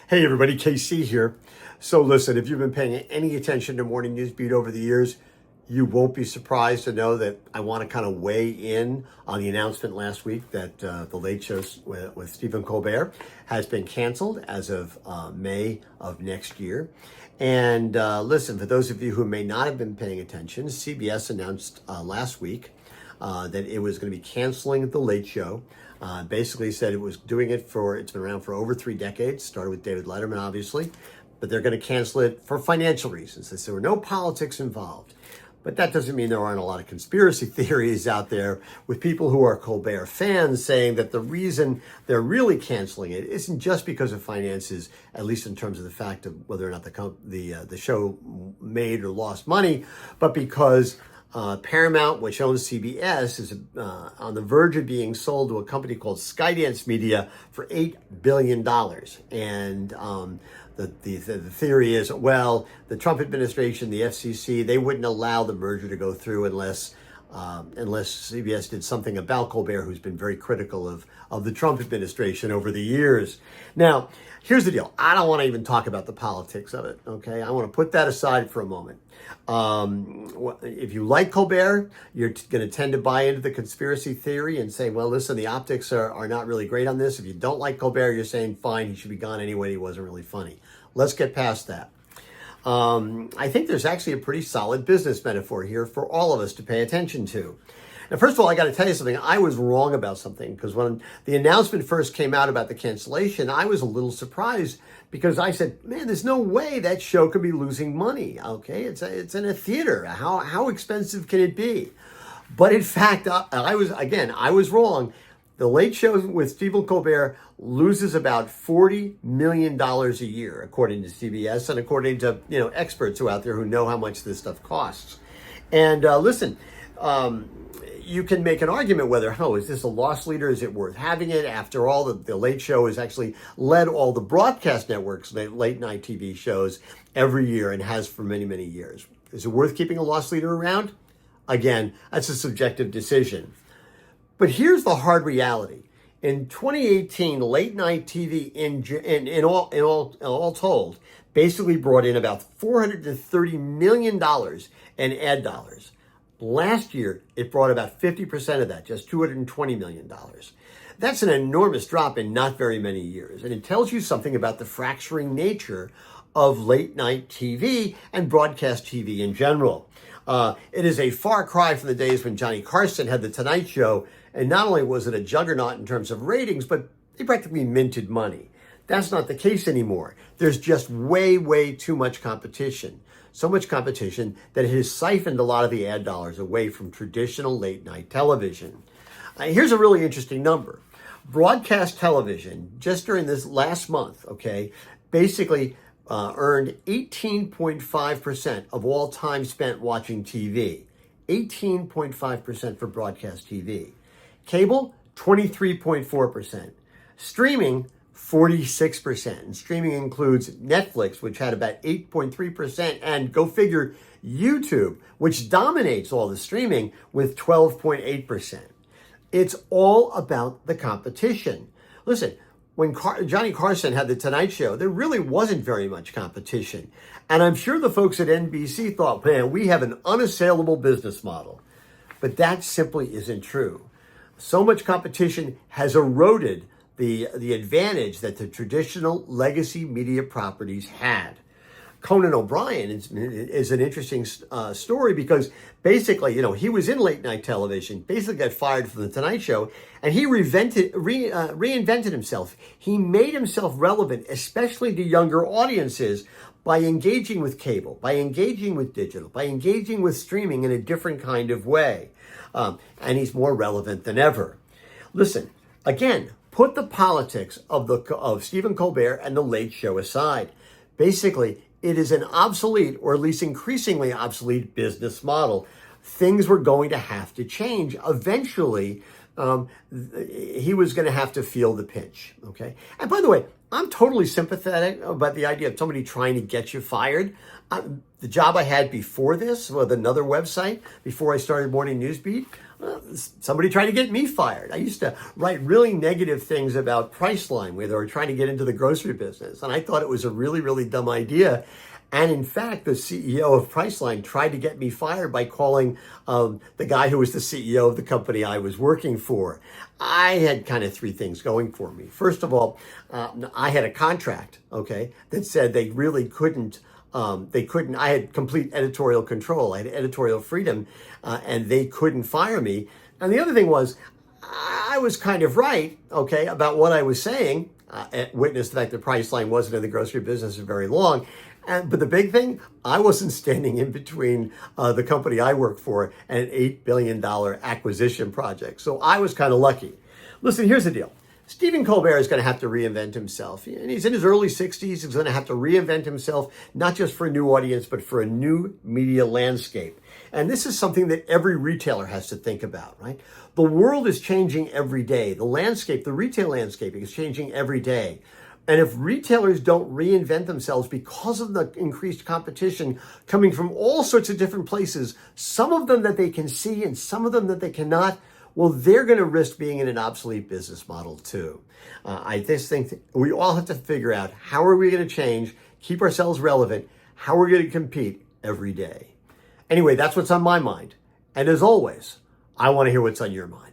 Hey everybody, KC here. So listen, if you've been paying any attention to Morning News Beat over the years, you won't be surprised to know that I want to kind of weigh in on the announcement last week that the Late Show with Stephen Colbert has been canceled as of May of next year. And listen, for those of you who may not have been paying attention, CBS announced last week that it was going to be canceling the Late Show. Basically said it was doing it it's been around for over 3 decades, started with David Letterman, obviously, but they're going to cancel it for financial reasons. They said there were no politics involved. But that doesn't mean there aren't a lot of conspiracy theories out there with people who are Colbert fans saying that the reason they're really canceling it isn't just because of finances, at least in terms of the fact of whether or not the show made or lost money, but because Paramount, which owns CBS, is on the verge of being sold to a company called Skydance Media for $8 billion. And the theory is, well, the Trump administration, the FCC, they wouldn't allow the merger to go through unless CBS did something about Colbert, who's been very critical of the Trump administration over the years. Now, here's the deal. I don't want to even talk about the politics of it, okay? I want to put that aside for a moment. If you like Colbert, you're going to tend to buy into the conspiracy theory and say, well, listen, the optics are not really great on this. If you don't like Colbert, you're saying, fine, he should be gone anyway. He wasn't really funny. Let's get past that. I think there's actually a pretty solid business metaphor here for all of us to pay attention to. Now, first of all, I got to tell you something. I was wrong about something because when the announcement first came out about the cancellation, I was a little surprised because I said, man, there's no way that show could be losing money. Okay, it's in a theater. How expensive can it be? But in fact, I was wrong. The Late Show with Stephen Colbert loses about $40 million a year, according to CBS and according to experts who out there who know how much this stuff costs. And listen, you can make an argument whether, is this a loss leader? Is it worth having it? After all, the Late Show has actually led all the broadcast networks, late night TV shows every year and has for many, many years. Is it worth keeping a loss leader around? Again, that's a subjective decision. But here's the hard reality. In 2018, late night TV in all told, basically brought in about $430 million in ad dollars. Last year, it brought about 50% of that, just $220 million. That's an enormous drop in not very many years. And it tells you something about the fracturing nature of late night TV and broadcast TV in general. It is a far cry from the days when Johnny Carson had The Tonight Show, and not only was it a juggernaut in terms of ratings, but they practically minted money. That's not the case anymore. There's just way, way too much competition. So much competition that it has siphoned a lot of the ad dollars away from traditional late night television. Here's a really interesting number. Broadcast television, just during this last month, basically earned 18.5% of all time spent watching TV. 18.5% for broadcast TV. Cable, 23.4%. Streaming, 46%. And streaming includes Netflix, which had about 8.3%, and go figure, YouTube, which dominates all the streaming with 12.8%. It's all about the competition. Listen, when Johnny Carson had The Tonight Show, there really wasn't very much competition. And I'm sure the folks at NBC thought, man, we have an unassailable business model. But that simply isn't true. So much competition has eroded the advantage that the traditional legacy media properties had. Conan O'Brien is an interesting story because basically, he was in late night television, basically got fired from The Tonight Show, and he reinvented himself. He made himself relevant, especially to younger audiences, by engaging with cable, by engaging with digital, by engaging with streaming in a different kind of way. And he's more relevant than ever. Listen, again, put the politics of Stephen Colbert and The Late Show aside. Basically, it is an obsolete, or at least increasingly obsolete, business model. Things were going to have to change. Eventually, he was going to have to feel the pinch, okay? And by the way, I'm totally sympathetic about the idea of somebody trying to get you fired. The job I had before this with another website, before I started Morning News Beat, Somebody tried to get me fired. I used to write really negative things about Priceline where they were trying to get into the grocery business. And I thought it was a really, really dumb idea. And in fact, the CEO of Priceline tried to get me fired by calling the guy who was the CEO of the company I was working for. I had kind of three things going for me. First of all, I had a contract, okay, that said they really couldn't, I had complete editorial control. I had editorial freedom, and they couldn't fire me. And the other thing was, I was kind of right, okay, about what I was saying. Witness the fact that Priceline wasn't in the grocery business for very long. But the big thing, I wasn't standing in between the company I work for and an $8 billion acquisition project. So I was kind of lucky. Listen, here's the deal. Stephen Colbert is going to have to reinvent himself. And he's in his early 60s. He's going to have to reinvent himself, not just for a new audience, but for a new media landscape. And this is something that every retailer has to think about, right? The world is changing every day. The landscape, the retail landscape is changing every day. And if retailers don't reinvent themselves because of the increased competition coming from all sorts of different places, some of them that they can see and some of them that they cannot, well, they're going to risk being in an obsolete business model too. I just think we all have to figure out how are we going to change, keep ourselves relevant, how we're going to compete every day. Anyway, that's what's on my mind. And as always, I want to hear what's on your mind.